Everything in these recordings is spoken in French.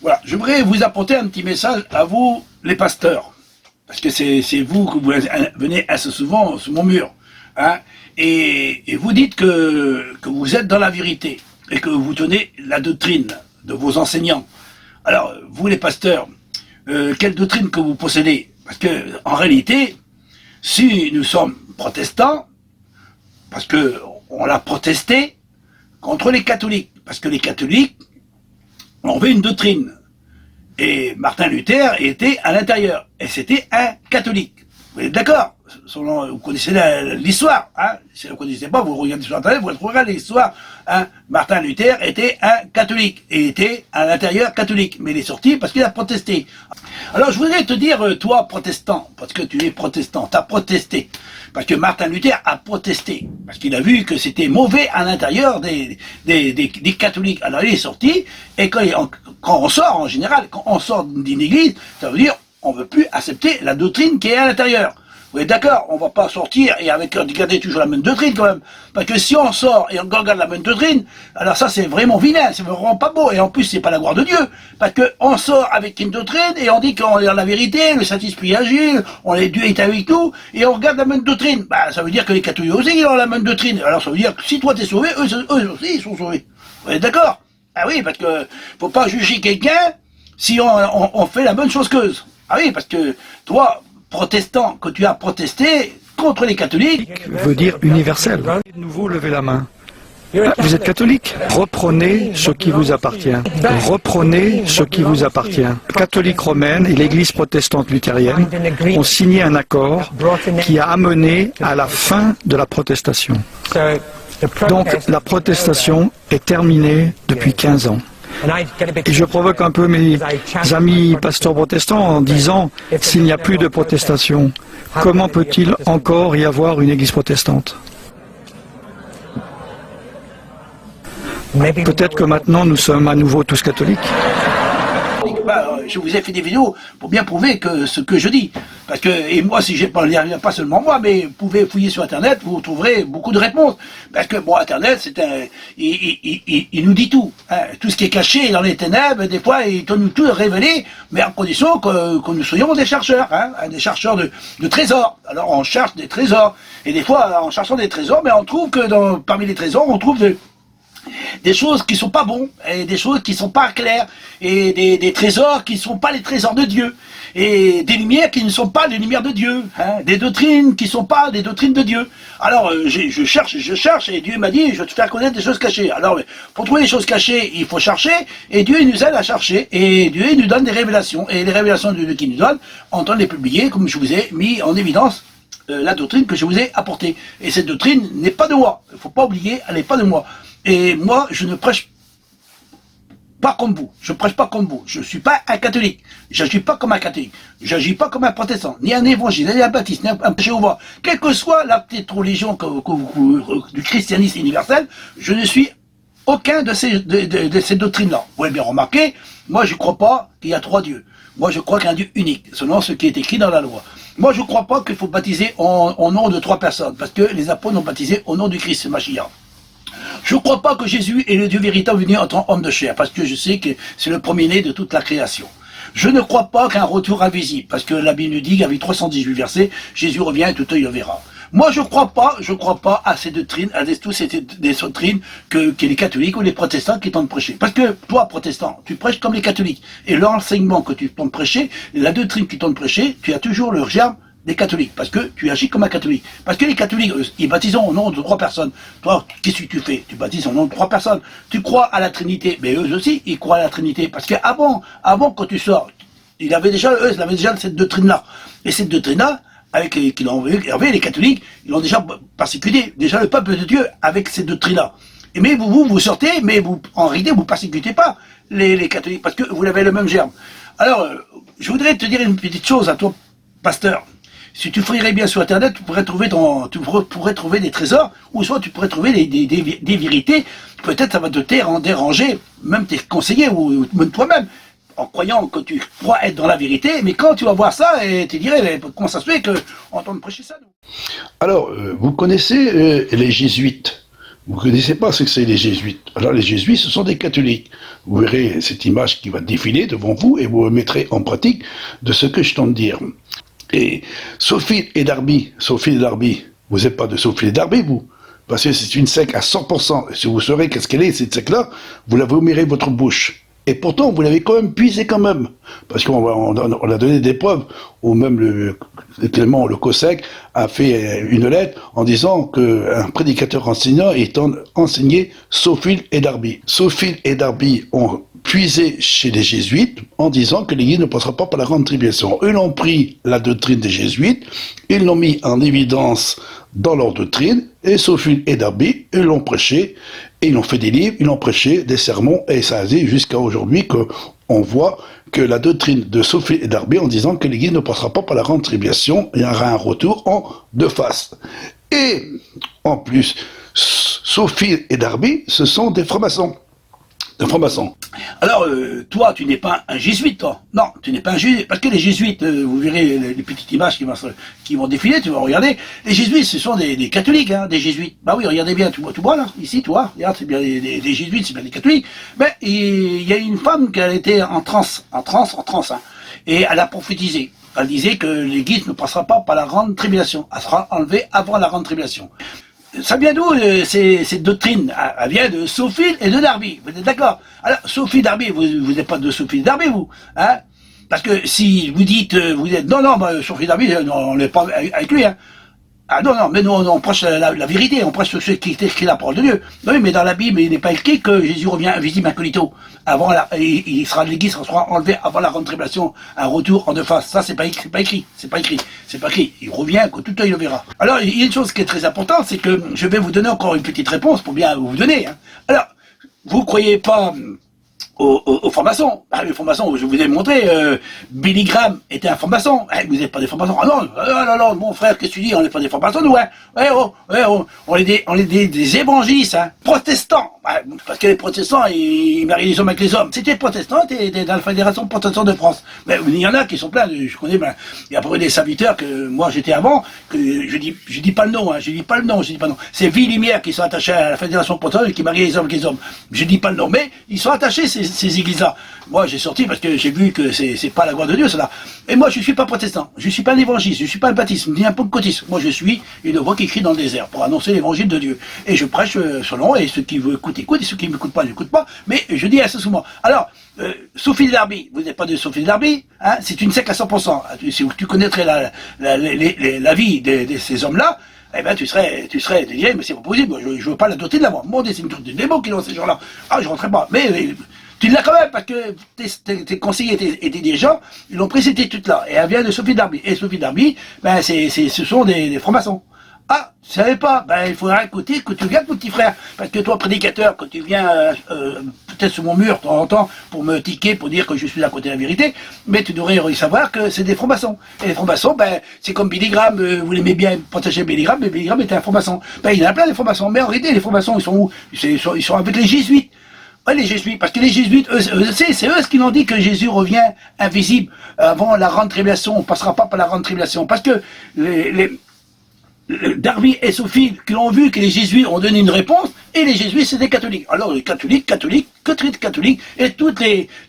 Voilà, je voudrais vous apporter un petit message à vous, les pasteurs. Parce que c'est vous que vous venez assez souvent sur mon mur. Hein, et vous dites que vous êtes dans la vérité et que vous tenez la doctrine de vos enseignants. Alors, vous les pasteurs, quelle doctrine que vous possédez? Parce que en réalité, si nous sommes protestants, parce que on l'a protesté contre les catholiques, parce que les catholiques ont une doctrine. Et Martin Luther était à l'intérieur, et c'était un catholique. Vous êtes d'accord? Vous connaissez l'histoire, hein? Si vous ne connaissez pas, vous regardez sur Internet, vous trouverez l'histoire. Hein? Martin Luther était un catholique, et était à l'intérieur catholique, mais il est sorti parce qu'il a protesté. Alors je voudrais te dire, toi protestant, parce que tu es protestant, tu as protesté, parce que Martin Luther a protesté, parce qu'il a vu que c'était mauvais à l'intérieur des catholiques. Alors il est sorti, et quand on sort en général, quand on sort d'une église, ça veut dire on ne veut plus accepter la doctrine qui est à l'intérieur. Vous êtes d'accord? On ne va pas sortir et garder toujours la même doctrine quand même. Parce que si on sort et on regarde la même doctrine, alors ça c'est vraiment vilain, c'est vraiment pas beau. Et en plus c'est pas la gloire de Dieu. Parce qu'on sort avec une doctrine et on dit qu'on est dans la vérité, le Saint-Esprit agit, Dieu est avec nous, et on regarde la même doctrine. Bah ça veut dire que les catholiques aussi ils ont la même doctrine. Alors ça veut dire que si toi t'es sauvé, eux aussi ils sont sauvés. Vous êtes d'accord? Ah oui, parce que faut pas juger quelqu'un si on fait la bonne chose qu'eux. Ah oui, parce que toi, protestant, que tu as protesté contre les catholiques... veut dire universel. De nouveau, levez la main. Ah, vous êtes catholique? Reprenez ce qui vous appartient. Reprenez ce qui vous appartient. La catholique romaine et l'église protestante luthérienne ont signé un accord qui a amené à la fin de la protestation. Donc la protestation est terminée depuis 15 ans. Et je provoque un peu mes amis pasteurs protestants en disant, s'il n'y a plus de protestation, comment peut-il encore y avoir une église protestante? Peut-être que maintenant nous sommes à nouveau tous catholiques. Je vous ai fait des vidéos pour bien prouver que ce que je dis. Parce que, et moi, si j'ai pas seulement moi, mais vous pouvez fouiller sur Internet, vous trouverez beaucoup de réponses. Parce que, bon, Internet, il nous dit tout. Hein. Tout ce qui est caché dans les ténèbres, des fois, il peut nous tout révéler, mais à condition que nous soyons des chercheurs, hein, des chercheurs de trésors. Alors, on cherche des trésors. Et des fois, en cherchant des trésors, mais on trouve que parmi les trésors, on trouve des choses qui sont pas bons, et des choses qui sont pas claires, et des trésors qui sont pas les trésors de Dieu, et des lumières qui ne sont pas les lumières de Dieu, hein, des doctrines qui sont pas des doctrines de Dieu. Alors je cherche, et Dieu m'a dit, je vais te faire connaître des choses cachées. Alors pour trouver les choses cachées, il faut chercher, et Dieu il nous aide à chercher, et Dieu il nous donne des révélations, et les révélations de Dieu qu'il nous donne, on doit les publier, comme je vous ai mis en évidence la doctrine que je vous ai apportée. Et cette doctrine n'est pas de moi, il faut pas oublier, elle n'est pas de moi. Et moi, je ne prêche pas comme vous. Je prêche pas comme vous. Je suis pas un catholique. J'agis pas comme un catholique. J'agis pas comme un protestant, ni un évangile, ni un baptiste, ni un Jéhovah. Quelle que soit la petite religion du christianisme universel, je ne suis aucun de ces doctrines-là. Vous avez bien remarqué, moi je crois pas qu'il y a 3 dieux. Moi je crois qu'il y a un Dieu unique, selon ce qui est écrit dans la loi. Moi je crois pas qu'il faut baptiser au nom de 3 personnes, parce que les apôtres ont baptisé au nom du Christ, Mashiach. Je ne crois pas que Jésus est le Dieu véritable venu en tant qu'homme de chair, parce que je sais que c'est le premier-né de toute la création. Je ne crois pas qu'un retour invisible, parce que la Bible nous dit qu'avec 318 versets, Jésus revient et tout œil le verra. Moi, je crois pas à ces doctrines, à toutes ces doctrines que les catholiques ou les protestants qui tentent de prêcher. Parce que toi, protestant, tu prêches comme les catholiques. Et l'enseignement que tu tentes de prêcher, la doctrine que tu tentes de prêcher, tu as toujours le germe des catholiques, parce que tu agis comme un catholique. Parce que les catholiques, ils baptisent au nom de 3 personnes. Toi, qu'est-ce que tu fais? Tu baptises au nom de 3 personnes. Tu crois à la Trinité, mais eux aussi, ils croient à la Trinité. Parce qu'avant, quand tu sors, ils avaient déjà cette doctrine-là. Et cette doctrine-là, les catholiques, ils l'ont déjà persécuté, déjà le peuple de Dieu, avec cette doctrine-là. Mais vous sortez, mais en réalité, vous ne persécutez pas les catholiques, parce que vous avez le même germe. Alors, je voudrais te dire une petite chose à toi, pasteur. Si tu fouillerais bien sur Internet, tu pourrais trouver des trésors, ou soit tu pourrais trouver des vérités. Peut-être ça va te déranger, même tes conseillers, ou même toi-même, en croyant que tu crois être dans la vérité, mais quand tu vas voir ça, et tu dirais, comment ça se fait qu'on entend prêcher ça, nous? Alors, vous connaissez les jésuites. Vous ne connaissez pas ce que c'est les jésuites. Alors les jésuites, ce sont des catholiques. Vous verrez cette image qui va défiler devant vous et vous mettrez en pratique de ce que je tente de dire. Et Sophie et Darby, vous n'êtes pas de Sophie et Darby, vous, parce que c'est une secte à 100%. Et si vous saurez qu'est-ce qu'elle est, cette secte-là, vous la vomirez votre bouche. Et pourtant, vous l'avez quand même puisé quand même. Parce qu'on a donné des preuves, ou même Clément, le Cossec, a fait une lettre en disant qu'un prédicateur enseignant est enseigné Sophie et Darby. Sophie et Darby ont puisé chez les jésuites en disant que l'Église ne passera pas par la grande tribulation. Ils ont pris la doctrine des jésuites, ils l'ont mis en évidence dans leur doctrine, et Sophie et Darby, ils l'ont prêché, et ils ont fait des livres, ils ont prêché des sermons, et ça a été jusqu'à aujourd'hui qu'on voit que la doctrine de Sophie et Darby en disant que l'Église ne passera pas par la grande tribulation, il y aura un retour en deux faces. Et en plus, Sophie et Darby, ce sont des francs-maçons. Alors, toi, tu n'es pas un jésuite, toi. Non, tu n'es pas un jésuite. Parce que les jésuites, vous verrez les petites images qui vont défiler, tu vas regarder. Les jésuites, ce sont des catholiques, hein, des jésuites. Bah oui, regardez bien, tu vois là, ici, tu vois. Regarde, c'est bien des jésuites, c'est bien des catholiques. Mais il y a une femme qui a été en transe, hein. Et elle a prophétisé. Elle disait que l'Église ne passera pas par la grande tribulation. Elle sera enlevée avant la grande tribulation. Ça vient d'où cette doctrine? Elle vient de Sophie et de Darby. Vous êtes d'accord? Alors, Sophie Darby, vous n'êtes pas de Sophie Darby, vous, hein? Parce que si vous dites, vous êtes, non, Sophie Darby, on n'est pas avec lui, hein. Ah non, mais nous, on prêche la vérité, on prêche ce qui est écrit la parole de Dieu. Oui, mais dans la Bible, il n'est pas écrit que Jésus revient invisible incognito. L'Église sera enlevée avant la grande tribulation, un retour en deux faces. Ça, c'est pas écrit. Il revient, que tout œil le verra. Alors, il y a une chose qui est très importante, c'est que je vais vous donner encore une petite réponse pour bien vous donner, hein. Alors, vous croyez pas aux francs-maçons. Les francs-maçons, je vous ai montré, Billy Graham était un franc-maçon. Vous n'êtes pas des francs-maçons. Ah non, mon frère, qu'est-ce que tu dis? On n'est pas des francs-maçons, nous, hein. On est des évangélistes, hein. Protestants. Parce que les protestants, ils marient les hommes avec les hommes. Si tu es protestant, tu es dans la Fédération protestante de France. Mais il y en a qui sont pleins, je connais, il y a à peu près des serviteurs que moi j'étais avant, que je dis pas le nom. C'est Villimière qui sont attachés à la Fédération protestante et qui marient les hommes avec les hommes. Je dis pas le nom, mais ils sont attachés, ces églises-là. Moi, j'ai sorti parce que j'ai vu que c'est pas la gloire de Dieu, cela. Et moi, je suis pas protestant. Je suis pas un évangéliste. Je suis pas un baptiste, ni un pentecôtiste. Moi, je suis une voix qui crie dans le désert pour annoncer l'évangile de Dieu. Et je prêche selon, et ceux qui veulent écouter, écoutent, et ceux qui m'écoutent pas, n'écoutent pas. Mais je dis assez souvent. Alors, Sophie Darby, vous n'êtes pas de Sophie Darby, hein, c'est une secte à 100%. Si tu connaîtrais la vie de ces hommes-là, eh ben, tu serais dit, mais c'est pas possible, je veux pas la doctrine de la mort. Mon Dieu, c'est une doctrine des mots qui ont ces gens-là. Ah, je rentrerai pas. Mais tu l'as quand même, parce que tes conseillers étaient des gens, ils ont pris cette étude-là. Et elle vient de Sophie Darby. Et Sophie Darby, ben, ce sont des francs-maçons. Ah, tu savais pas? Ben, il faudra écouter que tu viennes, mon petit frère. Parce que toi, prédicateur, quand tu viens, peut-être sur mon mur, de temps en temps, pour me tiquer, pour dire que je suis à côté de la vérité, mais tu devrais savoir que c'est des francs-maçons. Et les francs-maçons, ben, c'est comme Billy Graham, vous l'aimez bien protéger Billy Graham, mais Billy Graham était un franc-maçon. Ben, il y en a plein des francs-maçons. Mais en réalité, les francs-maçons, ils sont où? Ils sont avec les jésuites. Ouais, les jésuites, parce que les jésuites, c'est eux qui l'ont dit que Jésus revient invisible avant la grande tribulation. On passera pas par la grande tribulation. Parce que Darby et Sophie qui l'ont vu que les jésuites ont donné une réponse, et les jésuites c'est des catholiques. Alors les catholiques, et tous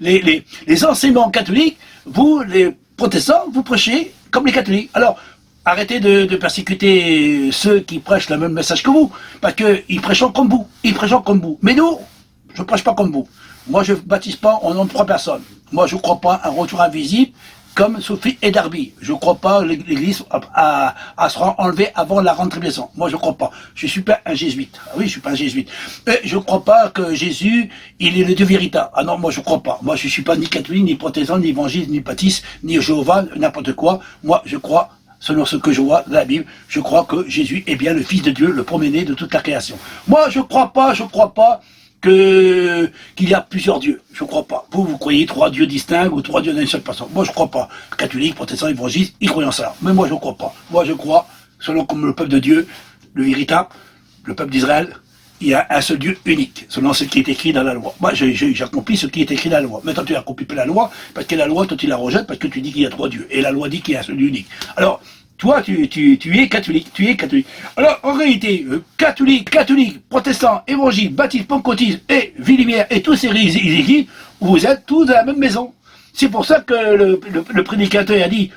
les enseignements catholiques, vous, les protestants, vous prêchez comme les catholiques. Alors, arrêtez de persécuter ceux qui prêchent le même message que vous, parce qu'ils prêchent comme vous. Mais nous, je prêche pas comme vous. Moi, je baptise pas au nom de 3 personnes. Moi, je crois pas à un retour invisible, comme Sophie et Darby. Je crois pas l'Église sera enlevée avant la grande tribulation. Moi, je crois pas. Je suis pas un jésuite. Ah oui, je suis pas un jésuite. Et je crois pas que Jésus, il est le Dieu véritable. Ah non, moi, je crois pas. Moi, je suis pas ni catholique, ni protestant, ni évangéliste, ni baptiste, ni Jéhovah, n'importe quoi. Moi, je crois, selon ce que je vois dans la Bible, je crois que Jésus est bien le Fils de Dieu, le premier-né de toute la création. Moi, je crois pas qu'il y a plusieurs dieux. Je crois pas. Vous croyez 3 dieux distincts ou 3 dieux d'une seule personne. Moi, je crois pas. Catholique, protestant, évangéliste, ils croient en ça. Mais moi, je crois pas. Moi, je crois, selon comme le peuple de Dieu, le véritable, le peuple d'Israël, il y a un seul Dieu unique, selon ce qui est écrit dans la loi. Moi, j'accomplis ce qui est écrit dans la loi. Maintenant, tu n'accomplis pas la loi, parce que la loi, toi, tu la rejettes, parce que tu dis qu'il y a 3 dieux. Et la loi dit qu'il y a un seul Dieu unique. Alors, toi, tu es catholique, tu es catholique. Alors, en réalité, catholique, protestant, évangile, baptiste, pentecôtiste et Villimière et tous ces églises, vous êtes tous dans la même maison. C'est pour ça que le prédicateur a dit,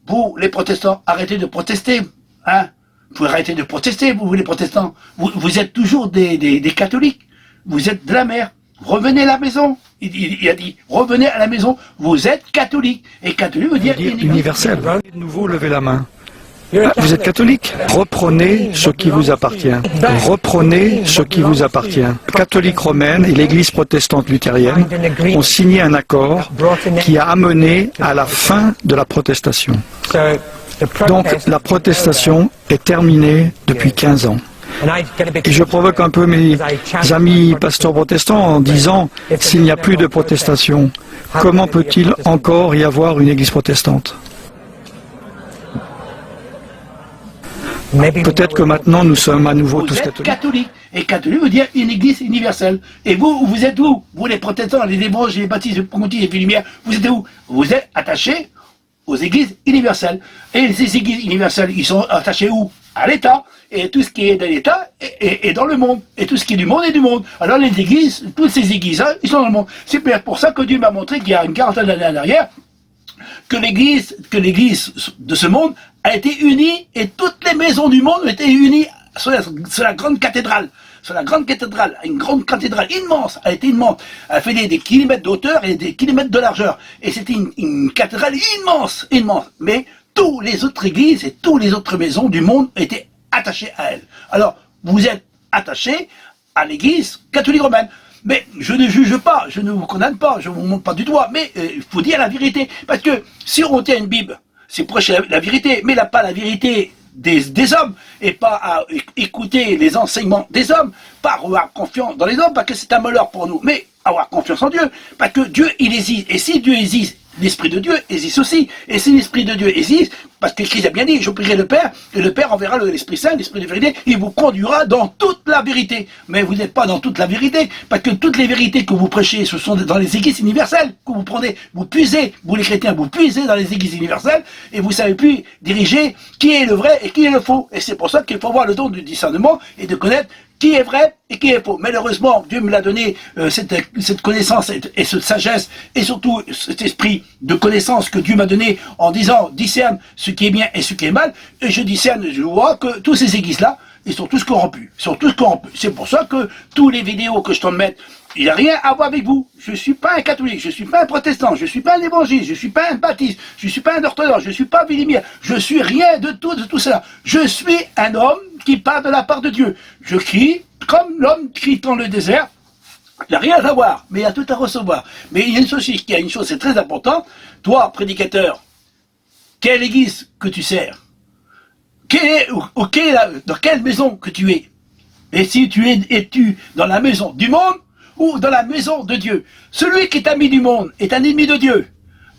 vous, les protestants, arrêtez de protester, hein. Vous pouvez arrêter de protester, vous les protestants. Vous êtes toujours des catholiques. Vous êtes de la mer. Revenez à la maison. Il a dit, revenez à la maison. Vous êtes catholique. Et catholique veut dire universel. De nouveau, levez la main. Vous êtes catholique? Reprenez ce qui vous appartient. Reprenez ce qui vous appartient. La catholique romaine et l'Église protestante luthérienne ont signé un accord qui a amené à la fin de la protestation. Donc la protestation est terminée depuis 15 ans. Et je provoque un peu mes amis pasteurs protestants en disant, s'il n'y a plus de protestation, comment peut-il encore y avoir une église protestante? Peut-être que maintenant nous sommes à nouveau tous catholiques. Et catholique veut dire une église universelle. Et vous êtes où? Vous les protestants, les évangélistes, les baptistes, les pentecôtistes, les Villimières, vous êtes où? Vous êtes attachés aux églises universelles. Et ces églises universelles, ils sont attachés où? À l'État. Et tout ce qui est de l'État est dans le monde. Et tout ce qui est du monde est du monde. Alors les églises, toutes ces églises-là, ils sont dans le monde. C'est pour ça que Dieu m'a montré qu'il y a une quarantaine d'années en arrière, que l'église de ce monde a été unie et toutes les maisons du monde ont été unies sur la grande cathédrale. Sur la grande cathédrale, une grande cathédrale immense, elle était immense. Elle fait des kilomètres de hauteur et des kilomètres de largeur. Et c'était une cathédrale immense, immense. Mais toutes les autres églises et toutes les autres maisons du monde étaient attachées à elle. Alors, vous êtes attachés à l'église catholique romaine. Mais je ne juge pas, je ne vous condamne pas, je ne vous montre pas du doigt, mais il faut dire la vérité. Parce que si on tient une Bible, c'est prêcher la vérité, mais pas la vérité des hommes, et pas à écouter les enseignements des hommes, pas avoir confiance dans les hommes, parce que c'est un malheur pour nous, mais avoir confiance en Dieu, parce que Dieu, il existe, et si Dieu existe, l'Esprit de Dieu existe aussi, et si l'Esprit de Dieu existe, parce que Christ a bien dit, je prierai le Père, et le Père enverra l'Esprit Saint, l'Esprit de vérité, il vous conduira dans toute la vérité. Mais vous n'êtes pas dans toute la vérité, parce que toutes les vérités que vous prêchez, ce sont dans les églises universelles que vous prenez, vous puisez, vous les chrétiens, vous puisez dans les églises universelles, et vous savez plus diriger qui est le vrai et qui est le faux. Et c'est pour ça qu'il faut avoir le don du discernement et de connaître qui est vrai et qui est faux. Malheureusement, Dieu me l'a donné, cette connaissance et cette sagesse, et surtout cet esprit de connaissance que Dieu m'a donné en disant, discerne ce qui est bien et ce qui est mal, et je discerne, je vois que tous ces églises-là, ils sont tous corrompus. Ils sont tous corrompus. C'est pour ça que tous les vidéos que je t'en mets, il n'y a rien à voir avec vous. Je ne suis pas un catholique, je ne suis pas un protestant, je ne suis pas un évangile, je ne suis pas un baptiste, je ne suis pas un orthodoxe, je ne suis pas Villimière, je ne suis rien de tout cela. Je suis un homme qui part de la part de Dieu. Je crie comme l'homme crie dans le désert. Il n'y a rien à voir, mais il y a tout à recevoir. Mais il y a une chose, c'est très important. Toi, prédicateur, quelle église que tu sers? Dans quelle maison que tu es? Et si tu es-tu dans la maison du monde ou dans la maison de Dieu? Celui qui est ami du monde est un ennemi de Dieu.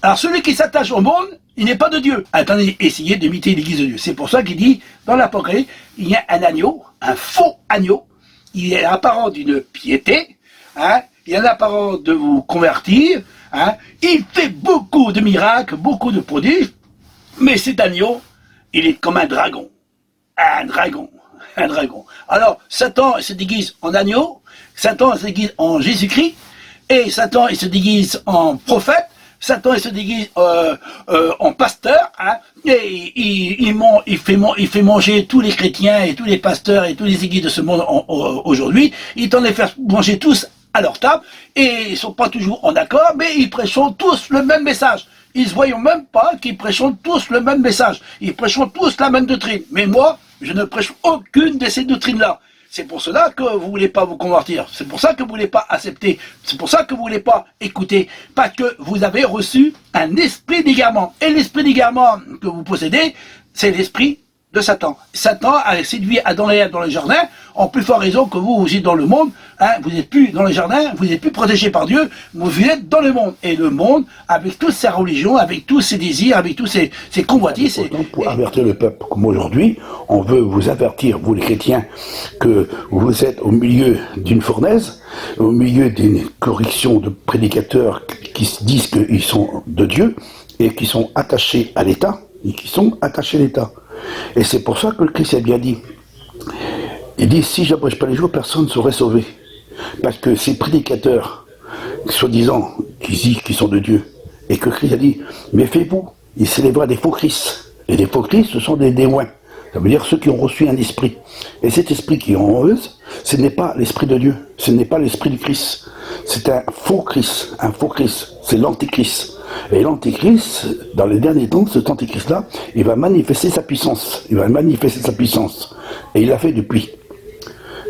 Alors celui qui s'attache au monde, il n'est pas de Dieu. Attendez, essayez d'imiter l'église de Dieu. C'est pour ça qu'il dit, dans l'Apocalypse, il y a un agneau, un faux agneau. Il est apparent d'une piété, hein, il est apparent de vous convertir, hein, il fait beaucoup de miracles, beaucoup de prodiges, mais cet agneau, il est comme un dragon. Un dragon. Un dragon. Alors, Satan se déguise en agneau, Satan se déguise en Jésus-Christ, et Satan il se déguise en prophète, Satan il se déguise en pasteur, hein, et il fait manger tous les chrétiens et tous les pasteurs et tous les églises de ce monde aujourd'hui, il tente de les faire manger tous à leur table, et ils sont pas toujours en accord, mais ils prêchent tous le même message. Ils ne voient même pas qu'ils prêchent tous le même message. Ils prêchent tous la même doctrine. Mais moi, je ne prêche aucune de ces doctrines-là. C'est pour cela que vous ne voulez pas vous convertir. C'est pour ça que vous ne voulez pas accepter. C'est pour ça que vous ne voulez pas écouter. Parce que vous avez reçu un esprit d'égarement. Et l'esprit d'égarement que vous possédez, c'est l'esprit de Satan. Satan a séduit Adam et Ève dans le jardin, en plus fort raison que vous êtes dans le monde, hein, vous n'êtes plus dans le jardin, vous n'êtes plus protégé par Dieu, vous êtes dans le monde. Et le monde, avec toutes ses religions, avec tous ses désirs, avec tous ses convoitises... Pour avertir le peuple, comme aujourd'hui, on veut vous avertir, vous les chrétiens, que vous êtes au milieu d'une fournaise, au milieu d'une correction de prédicateurs qui se disent qu'ils sont de Dieu, et qui sont attachés à l'État, et qui sont attachés à l'État. Et c'est pour ça que le Christ a bien dit, il dit, si j'abrège pas les jours, personne ne serait sauvé. Parce que ces prédicateurs, soi-disant, qui disent qu'ils sont de Dieu, et que Christ a dit, méfiez-vous, il s'élèvera des faux Christ. Et les faux Christ, ce sont des démoins. Ça veut dire ceux qui ont reçu un esprit. Et cet esprit qui est en eux, ce n'est pas l'esprit de Dieu, ce n'est pas l'esprit du Christ. C'est un faux Christ, c'est l'antéchrist. Et l'antéchrist, dans les derniers temps, cet antéchrist-là, il va manifester sa puissance. Et il l'a fait depuis.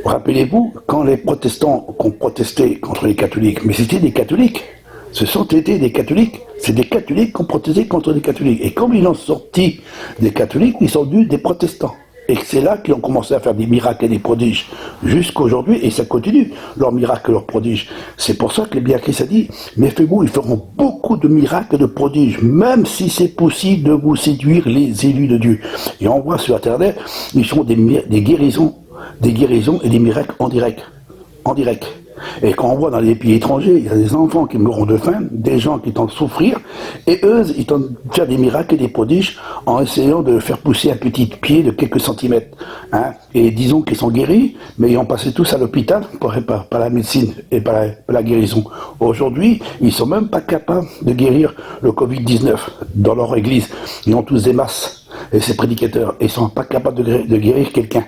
Rappelez-vous, quand les protestants ont protesté contre les catholiques, mais c'était des catholiques. Ce sont été des catholiques. C'est des catholiques qui ont protesté contre les catholiques. Et comme ils ont sorti des catholiques, ils sont devenus des protestants. Et c'est là qu'ils ont commencé à faire des miracles et des prodiges. Jusqu'à aujourd'hui, et ça continue, leurs miracles et leurs prodiges. C'est pour ça que le bien Christ a dit, méfiez-vous, ils feront beaucoup de miracles et de prodiges, même si c'est possible de vous séduire les élus de Dieu. Et on voit sur Internet, ils font des guérisons et des miracles en direct. Et quand on voit dans les pays étrangers, il y a des enfants qui mourront de faim, des gens qui tentent de souffrir, et eux, ils tentent de faire des miracles et des prodiges en essayant de faire pousser un petit pied de quelques centimètres. Hein. Et disons qu'ils sont guéris, mais ils ont passé tous à l'hôpital par la médecine et par la guérison. Aujourd'hui, ils ne sont même pas capables de guérir le Covid-19 dans leur église. Ils ont tous des masses, et ces prédicateurs, ils ne sont pas capables de guérir quelqu'un.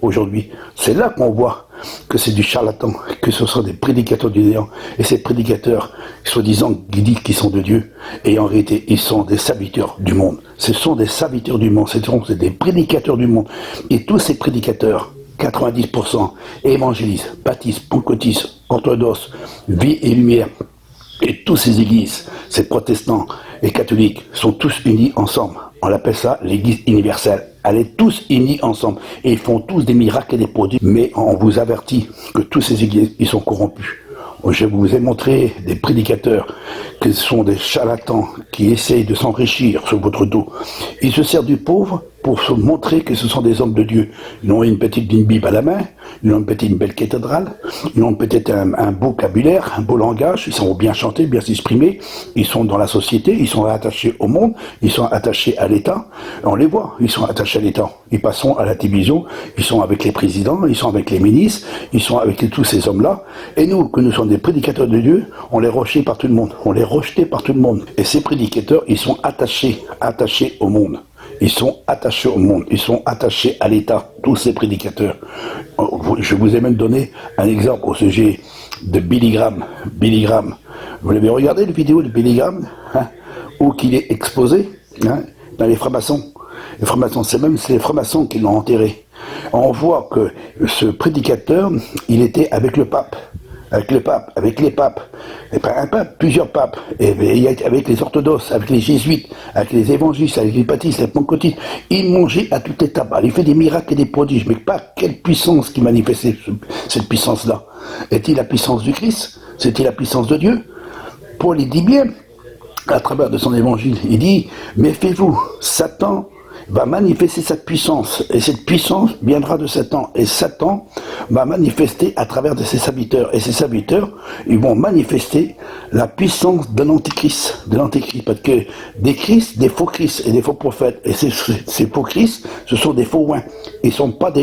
Aujourd'hui, c'est là qu'on voit que c'est du charlatan, que ce sont des prédicateurs du néant. Et ces prédicateurs, soi-disant, qui disent qu'ils sont de Dieu, et en réalité, ils sont des serviteurs du monde. Ce sont des serviteurs du monde, c'est des prédicateurs du monde. Et tous ces prédicateurs, 90%, évangélistes, baptistes, pentecôtistes, orthodoxes, vie et lumière, et tous ces églises, ces protestants et catholiques, sont tous unis ensemble. On appelle ça l'église universelle. Elle est tous unis ensemble. Et ils font tous des miracles et des prodiges. Mais on vous avertit que tous ces églises, ils sont corrompus. Je vous ai montré des prédicateurs qui sont des charlatans qui essayent de s'enrichir sur votre dos. Ils se servent du pauvre pour se montrer que ce sont des hommes de Dieu. Ils ont une Bible à la main, ils ont peut-être une belle cathédrale, ils ont peut-être un beau vocabulaire, un beau langage, ils sont bien chantés, bien s'exprimer, ils sont dans la société, ils sont attachés au monde, ils sont attachés à l'État. On les voit, ils sont attachés à l'État. Ils passent à la télévision, ils sont avec les présidents, ils sont avec les ministres, ils sont avec tous ces hommes-là. Et nous, que nous sommes des prédicateurs de Dieu, on les rejetait par tout le monde. On les rejetait par tout le monde. Et ces prédicateurs, ils sont attachés au monde. Ils sont attachés au monde, ils sont attachés à l'État, tous ces prédicateurs. Je vous ai même donné un exemple au sujet de Billy Graham. Billy Graham, vous l'avez regardé, la vidéo de Billy Graham, hein, où qu'il est exposé hein, dans les francs-maçons. Les francs-maçons, c'est les francs-maçons qui l'ont enterré. On voit que ce prédicateur, il était avec le pape. Avec les papes, et pas un pape, plusieurs papes, et avec les orthodoxes, avec les jésuites, avec les évangélistes, avec les baptistes, les pentecôtistes, il mangeait à toutes les tables, il fait des miracles et des prodiges, mais pas quelle puissance qui manifestait cette puissance-là. Est-il la puissance du Christ? C'est-il la puissance de Dieu? Paul il dit bien, à travers de son évangile, il dit, méfiez-vous, Satan va manifester sa puissance, et cette puissance viendra de Satan, et Satan va manifester à travers de ses serviteurs, et ses serviteurs, ils vont manifester la puissance de l'antéchrist, parce que des Christ, des faux Christ et des faux prophètes, et ces faux Christ, ce sont des faux oins, ils sont pas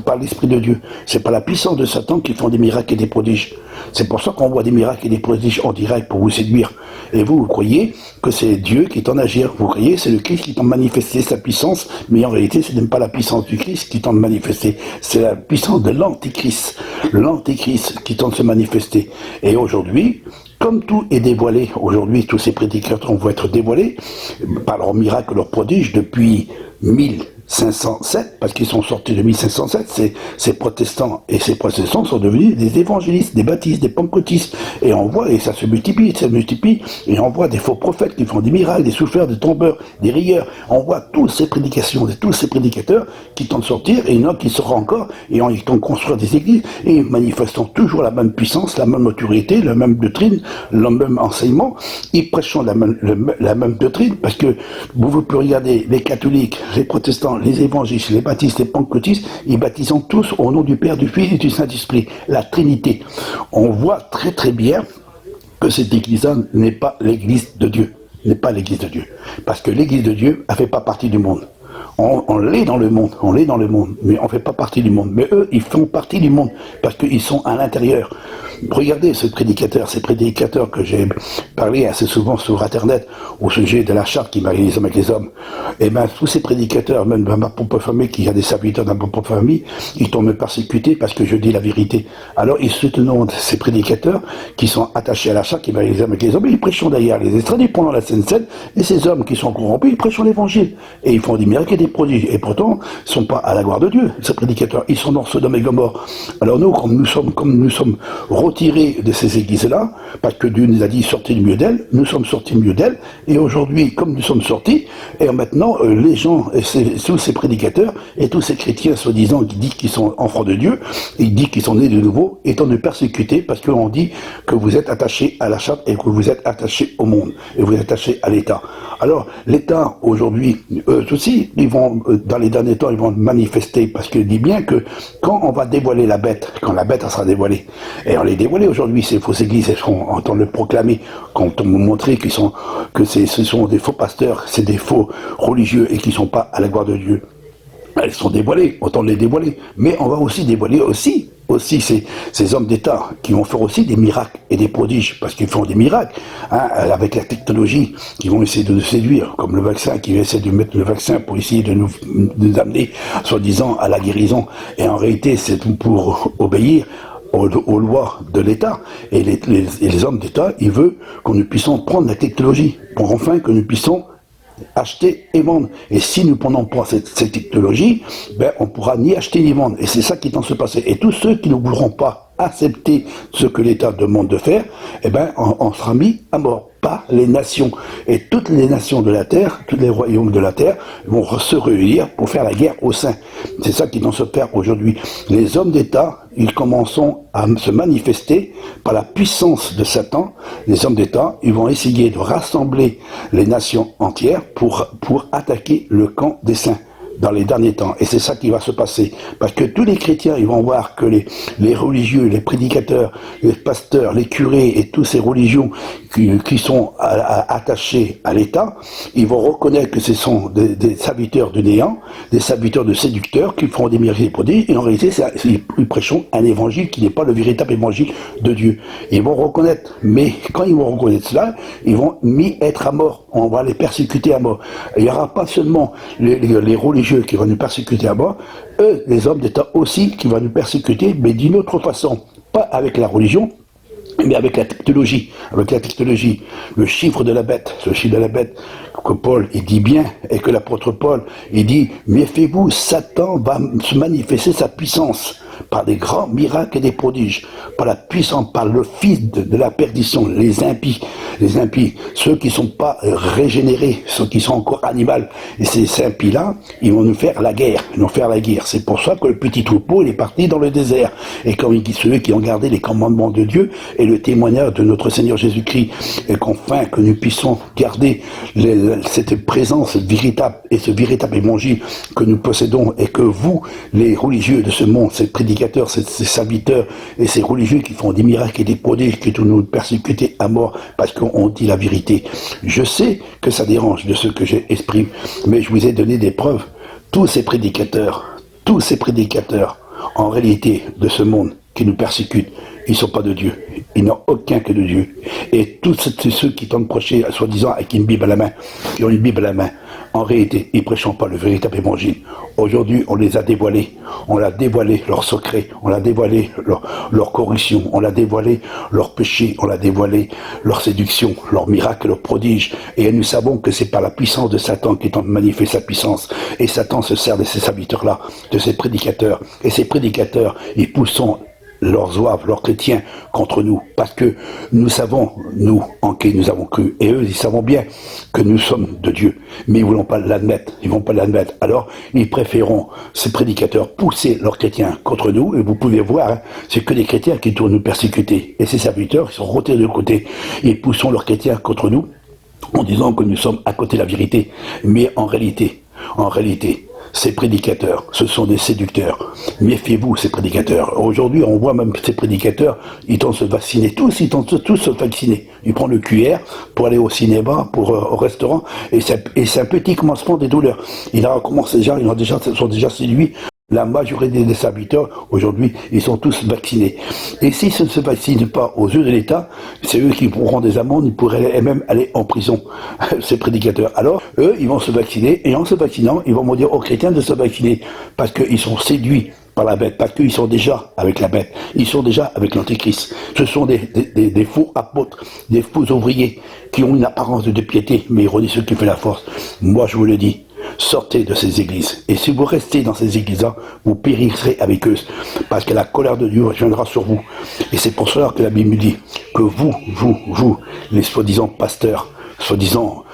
par l'Esprit de Dieu, c'est pas la puissance de Satan qui font des miracles et des prodiges. C'est pour ça qu'on voit des miracles et des prodiges en direct pour vous séduire. Et vous croyez que c'est Dieu qui est en agir. Vous croyez que c'est le Christ qui est en manifester sa puissance, mais en réalité, ce n'est pas la puissance du Christ qui tente de manifester. C'est la puissance de l'antéchrist. L'antéchrist qui tente de se manifester. Et aujourd'hui, comme tout est dévoilé, aujourd'hui, tous ces prédicateurs vont être dévoilés par leurs miracles, leurs prodiges depuis 1507, parce qu'ils sont sortis de 1507, ces protestants et ces protestants sont devenus des évangélistes, des baptistes, des pentecôtistes, et on voit, et ça se multiplie, et on voit des faux prophètes qui font des miracles, des souffleurs, des tombeurs, des rieurs, on voit toutes ces prédications, tous ces prédicateurs qui tentent de sortir, et il y en a qui sortent encore, et ils tentent de construire des églises, et manifestant toujours la même puissance, la même autorité, la même doctrine, le même enseignement, ils prêchent la même doctrine, parce que vous pouvez regarder les catholiques, les protestants, les évangélistes, les baptistes, les pentecôtistes, ils baptisent tous au nom du Père, du Fils et du Saint-Esprit, la Trinité. On voit très très bien que cette église-là n'est pas l'église de Dieu. n'est pas l'Église de Dieu. Parce que l'Église de Dieu ne fait pas partie du monde. On l'est dans le monde, mais on ne fait pas partie du monde. Mais eux, ils font partie du monde, parce qu'ils sont à l'intérieur. Regardez ces prédicateurs que j'ai parlé assez souvent sur Internet, au sujet de la charte qui marie les hommes avec les hommes. Et bien, tous ces prédicateurs, même dans ma propre famille, qui a des serviteurs dans ma propre famille, ils tombent persécutés parce que je dis la vérité. Alors, ils soutenent ces prédicateurs qui sont attachés à la charte qui marie les hommes avec les hommes, et ils prêchent derrière les extradés pendant la Sainte Seine, et ces hommes qui sont corrompus, ils prêchent l'évangile. Et ils font des miracles et des prodiges. Et pourtant, ils ne sont pas à la gloire de Dieu, ces prédicateurs. Ils sont dans Sodome et Gomorrhe. Alors nous, comme nous sommes retirés de ces églises-là, parce que Dieu nous a dit sortez du milieu d'elles, nous sommes sortis du milieu d'elles, et aujourd'hui, comme nous sommes sortis, et maintenant, les gens, tous ces prédicateurs, et tous ces chrétiens, soi-disant, qui disent qu'ils sont enfants de Dieu, ils disent qu'ils sont nés de nouveau, étant persécutés, parce qu'on dit que vous êtes attachés à la charte, et que vous êtes attachés au monde, et vous êtes attachés à l'État. Alors, l'État, aujourd'hui, eux aussi, ils vont, dans les derniers temps, ils vont manifester, parce qu'il dit bien que quand on va dévoiler la bête, quand la bête sera dévoilée, et on l'est dévoilée aujourd'hui, ces fausses églises, elles seront en train de le proclamer, quand on vous montrer que ce sont des faux pasteurs, c'est des faux religieux, et qui ne sont pas à la gloire de Dieu. Elles sont dévoilées, autant les dévoiler. Mais on va aussi dévoiler aussi ces hommes d'État qui vont faire aussi des miracles et des prodiges, parce qu'ils font des miracles, avec la technologie, qui vont essayer de nous séduire, comme le vaccin, qui va essayer de mettre le vaccin pour essayer de nous amener, soi-disant, à la guérison. Et en réalité, c'est tout pour obéir aux lois de l'État. Et les hommes d'État, ils veulent que nous puissions prendre la technologie, pour enfin que nous puissions acheter et vendre. Et si nous ne prenons pas cette technologie, ben, on ne pourra ni acheter ni vendre. Et c'est ça qui est en train de se passer. Et tous ceux qui ne voudront pas accepter ce que l'État demande de faire, eh ben, on sera mis à mort. Pas les nations. Et toutes les nations de la terre, tous les royaumes de la terre vont se réunir pour faire la guerre au sein. C'est ça qui est en train de se faire aujourd'hui. Les hommes d'État, ils commencent à se manifester par la puissance de Satan. Les hommes d'État, ils vont essayer de rassembler les nations entières pour attaquer le camp des saints dans les derniers temps. Et c'est ça qui va se passer. Parce que tous les chrétiens, ils vont voir que les religieux, les prédicateurs, les pasteurs, les curés et tous ces religions qui sont attachés à l'État, ils vont reconnaître que ce sont des serviteurs du néant, des serviteurs de séducteurs qui feront des miracles et des prodiges, et en réalité, ils prêchons un évangile qui n'est pas le véritable évangile de Dieu. Ils vont reconnaître, mais quand ils vont reconnaître cela, ils vont être à mort. On va les persécuter à mort. Il n'y aura pas seulement les religieux qui vont nous persécuter à mort, eux, les hommes d'État aussi, qui vont nous persécuter, mais d'une autre façon. Pas avec la religion, mais avec la technologie. Avec la technologie. Le chiffre de la bête, que Paul, il dit bien, et que l'apôtre Paul, il dit, méfiez-vous, Satan va se manifester sa puissance par des grands miracles et des prodiges, par la puissance, par le fils de la perdition, les impies, ceux qui ne sont pas régénérés, ceux qui sont encore animaux. Et ces impies-là, ils vont nous faire la guerre, C'est pour ça que le petit troupeau, il est parti dans le désert. Et comme il dit, ceux qui ont gardé les commandements de Dieu et le témoignage de notre Seigneur Jésus-Christ, et qu'enfin que nous puissions garder cette présence véritable et ce véritable évangile que nous possédons, et que vous, les religieux de ce monde, ces prédicateurs, ces serviteurs et ces religieux qui font des miracles et des prodiges, qui nous persécuter à mort parce qu'on dit la vérité. Je sais que ça dérange de ce que j'exprime, mais je vous ai donné des preuves. Tous ces prédicateurs, en réalité, de ce monde qui nous persécutent, ils ne sont pas de Dieu. Ils n'ont aucun que de Dieu. Et tous ceux qui tentent de prêcher, soi-disant, avec une Bible à la main, qui ont une Bible à la main, en réalité, ils ne prêchent pas le véritable évangile. Aujourd'hui, on les a dévoilés. On a dévoilé leurs secrets. On a dévoilé leur corruption. On a dévoilé leurs péchés. On a dévoilé leur séduction, leurs miracles, leurs prodiges. Et nous savons que c'est par la puissance de Satan qui est en manifeste sa puissance. Et Satan se sert de ces serviteurs-là, de ces prédicateurs. Et ces prédicateurs, ils poussent leurs zouaves, leurs chrétiens contre nous, parce que nous savons, nous, en qui nous avons cru, et eux, ils savent bien que nous sommes de Dieu, mais ils ne vont pas l'admettre, alors ils préféreront, ces prédicateurs, pousser leurs chrétiens contre nous, et vous pouvez voir, c'est que les chrétiens qui tournent nous persécuter, et ces serviteurs, ils sont retirés de côté, ils poussent leurs chrétiens contre nous, en disant que nous sommes à côté de la vérité, mais en réalité, ces prédicateurs, ce sont des séducteurs. Méfiez-vous, ces prédicateurs. Aujourd'hui, on voit même que ces prédicateurs, ils tentent de se vacciner. Ils tentent tous se vacciner. Ils prennent le QR pour aller au cinéma, au restaurant, et c'est un petit commencement des douleurs. Ils sont déjà séduits. La majorité des habitants, aujourd'hui, ils sont tous vaccinés. Et s'ils ne se vaccinent pas aux yeux de l'État, c'est eux qui pourront des amendes, ils pourraient même aller en prison, ces prédicateurs. Alors, eux, ils vont se vacciner, et en se vaccinant, ils vont dire aux chrétiens de se vacciner, parce qu'ils sont séduits par la bête, parce qu'ils sont déjà avec la bête, ils sont déjà avec l'Antéchrist. Ce sont des faux apôtres, des faux ouvriers, qui ont une apparence de piété, mais ils redisent ce qui fait la force. Moi, je vous le dis, sortez de ces églises. Et si vous restez dans ces églises-là, vous périrez avec eux. Parce que la colère de Dieu viendra sur vous. Et c'est pour cela que la Bible dit que vous, les soi-disant pasteurs, soi-disant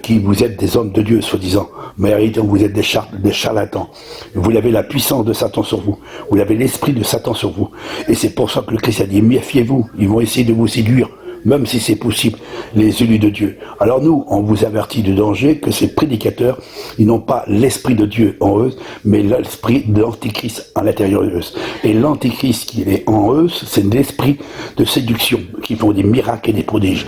qui vous êtes des hommes de Dieu, soi-disant, mais en réalité vous êtes des charlatans. Vous avez la puissance de Satan sur vous. Vous avez l'esprit de Satan sur vous. Et c'est pour ça que le Christ a dit, méfiez-vous. Ils vont essayer de vous séduire, même si c'est possible, les élus de Dieu. Alors nous, on vous avertit du danger que ces prédicateurs, ils n'ont pas l'esprit de Dieu en eux, mais l'esprit de l'antéchrist à l'intérieur d'eux. Et l'antéchrist qui est en eux, c'est l'esprit de séduction, qui font des miracles et des prodiges.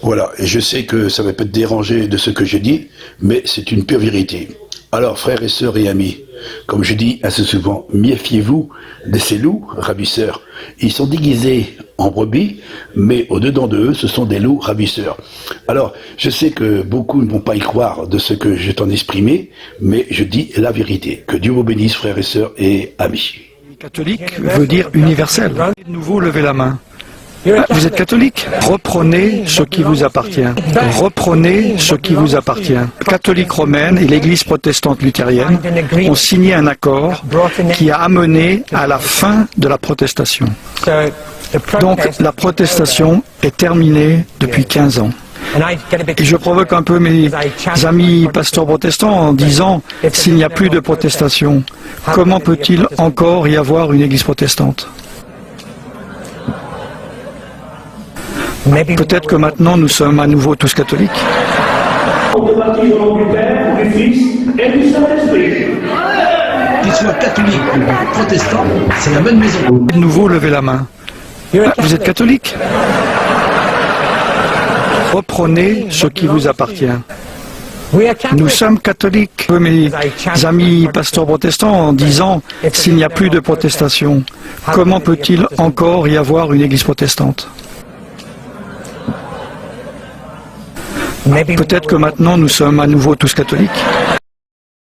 Voilà, et je sais que ça va peut-être déranger de ce que j'ai dit, mais c'est une pure vérité. Alors, frères et sœurs et amis, comme je dis assez souvent, méfiez-vous de ces loups ravisseurs. Ils sont déguisés en brebis, mais au-dedans d'eux, ce sont des loups ravisseurs. Alors, je sais que beaucoup ne vont pas y croire de ce que je t'en ai exprimé, mais je dis la vérité. Que Dieu vous bénisse, frères et sœurs et amis. Catholique veut dire universel. De nouveau, levez la main. Vous êtes catholique? Reprenez ce qui vous appartient. Reprenez ce qui vous appartient. La catholique romaine et l'église protestante luthérienne ont signé un accord qui a amené à la fin de la protestation. Donc la protestation est terminée depuis 15 ans. Et je provoque un peu mes amis pasteurs protestants en disant, s'il n'y a plus de protestation, comment peut-il encore y avoir une église protestante? Peut-être que maintenant nous sommes à nouveau tous catholiques. Qu'ils soient catholiques ou protestants, c'est la même maison. De nouveau, levez la main. Vous êtes catholique? Reprenez ce qui vous appartient. Nous sommes catholiques. Mes amis pasteurs protestants en disant, s'il n'y a plus de protestation, comment peut-il encore y avoir une église protestante? Peut-être que maintenant nous sommes à nouveau tous catholiques.